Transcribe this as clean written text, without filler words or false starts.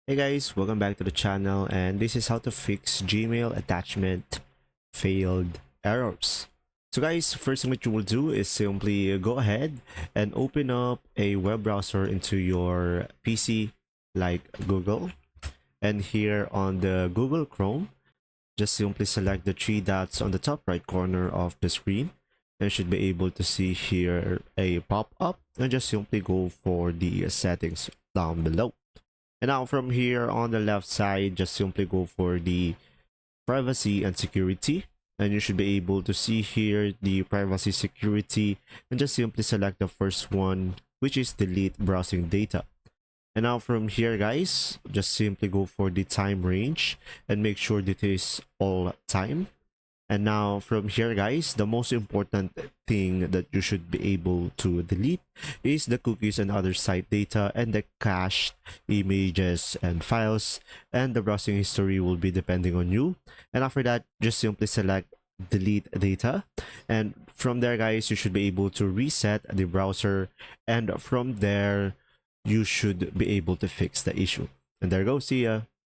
Hey guys, welcome back to the channel, and this is how to fix Gmail attachment failed errors. So guys, first thing that you will do is simply go ahead and open up a web browser into your PC like Google, and here on the Google Chrome, just simply select the three dots on the top right corner of the screen, and you should be able to see here a pop-up, and just simply go for the settings down below. And now from here on the left side, just simply go for the privacy and security. And you should be able to see here the privacy security, and just simply select the first one, which is delete browsing data. And now from here guys, just simply go for the time range and make sure that it is all time. And now from here guys, the most important thing that you should be able to delete is the cookies and other site data and the cached images and files, and the browsing history will be depending on you. And after that, just simply select delete data, and from there guys, you should be able to reset the browser, and from there you should be able to fix the issue. And there you go, see ya.